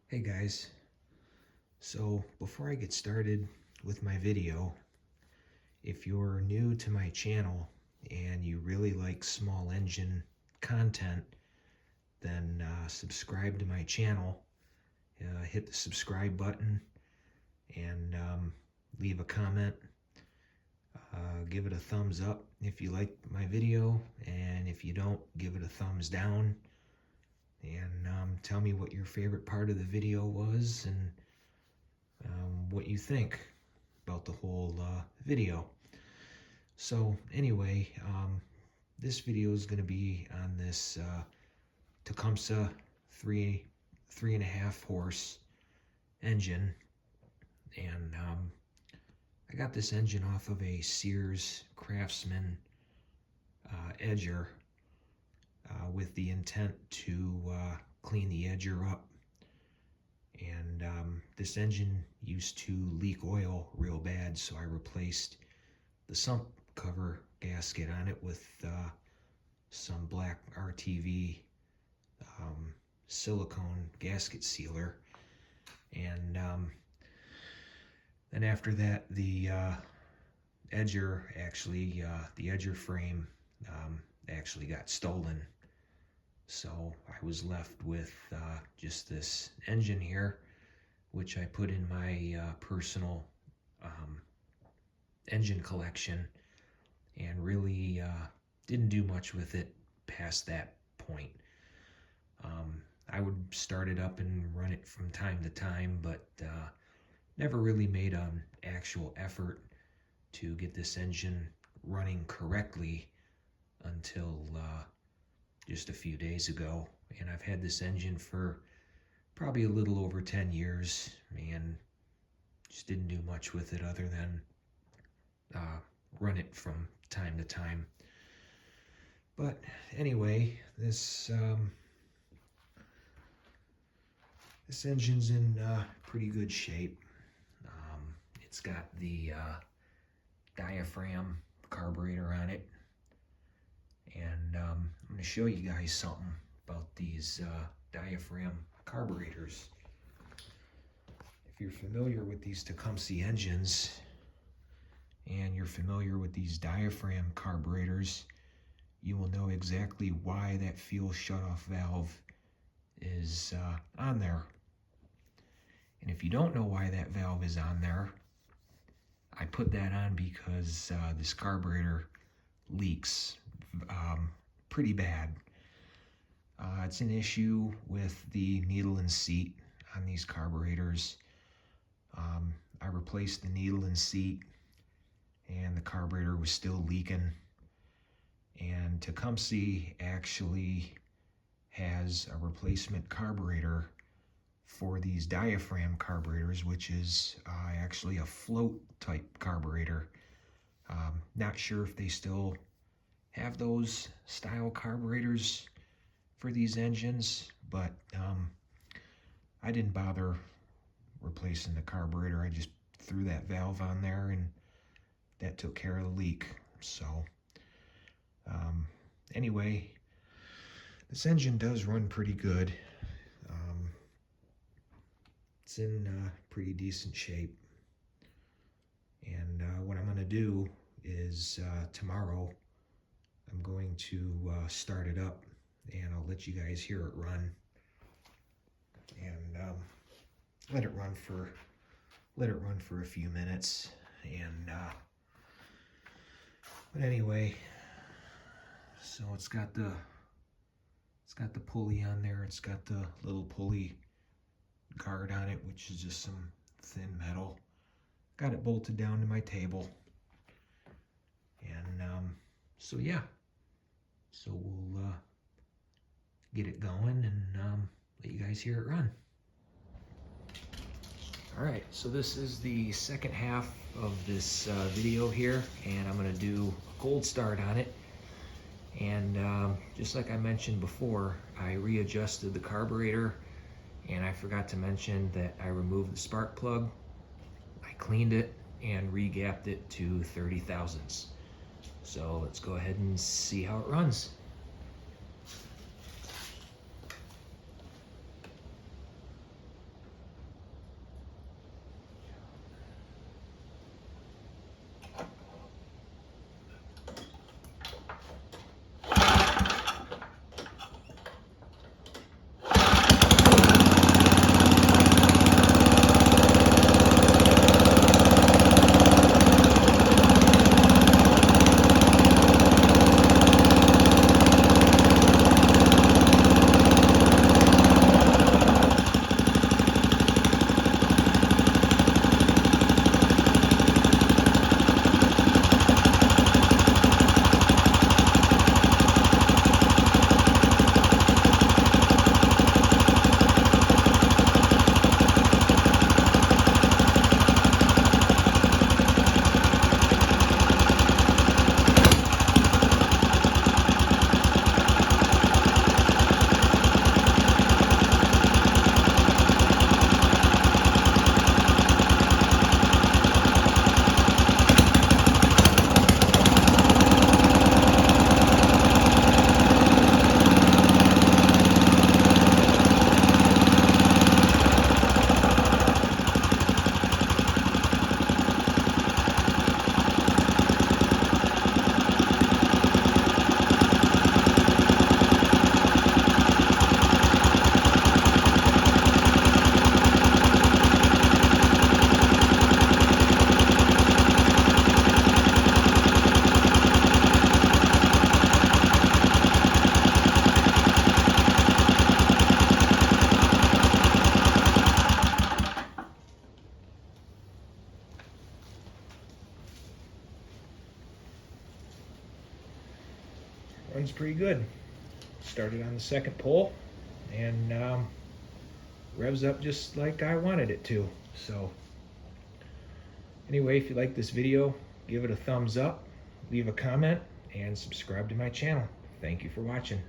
Hey guys, so before I get started with my video, if you're new to my channel and you really like small engine content, then subscribe to my channel, hit the subscribe button and leave a comment, give it a thumbs up if you like my video, and if you don't, give it a thumbs down, and tell me what your favorite part of the video was and what you think about the whole video. So anyway, this video is going to be on this Tecumseh 3.5 horse engine, and I got this engine off of a Sears Craftsman edger with the intent to clean the edger up. And this engine used to leak oil real bad, so I replaced the sump cover gasket on it with some black RTV silicone gasket sealer. And then after that, the edger frame actually got stolen. So I was left with just this engine here, which I put in my personal engine collection, and really didn't do much with it past that point. I would start it up and run it from time to time, but never really made an actual effort to get this engine running correctly until just a few days ago. And I've had this engine for probably a little over 10 years and just didn't do much with it other than run it from time to time. But anyway, this engine's in pretty good shape. It's got the diaphragm carburetor on it, and I'm going to show you guys something about these diaphragm carburetors. If you're familiar with these Tecumseh engines and you're familiar with these diaphragm carburetors, you will know exactly why that fuel shutoff valve is on there. And if you don't know why that valve is on there, I put that on because this carburetor leaks pretty bad. It's an issue with the needle and seat on these carburetors. I replaced the needle and seat, and the carburetor was still leaking. And Tecumseh actually has a replacement carburetor for these diaphragm carburetors, which is actually a float type carburetor. Not sure if they still have those style carburetors for these engines, but I didn't bother replacing the carburetor. I just threw that valve on there and that took care of the leak. So anyway, this engine does run pretty good. It's in pretty decent shape, and what I'm going to do is tomorrow I'm going to start it up, and I'll let you guys hear it run, and let it run for a few minutes. And but anyway, so it's got the pulley on there. It's got the little pulley guard on it, which is just some thin metal. Got it bolted down to my table, and so yeah, so we'll get it going and let you guys hear it run. Alright, so this is the second half of this video here, and I'm going to do a cold start on it. And just like I mentioned before, I readjusted the carburetor, and I forgot to mention that I removed the spark plug. I cleaned it and re-gapped it to 30 thousandths. So let's go ahead and see how it runs. pretty good. Started on the second pull, and revs up just like I wanted it to. So anyway, if you like this video, give it a thumbs up, leave a comment, and subscribe to my channel. Thank you for watching.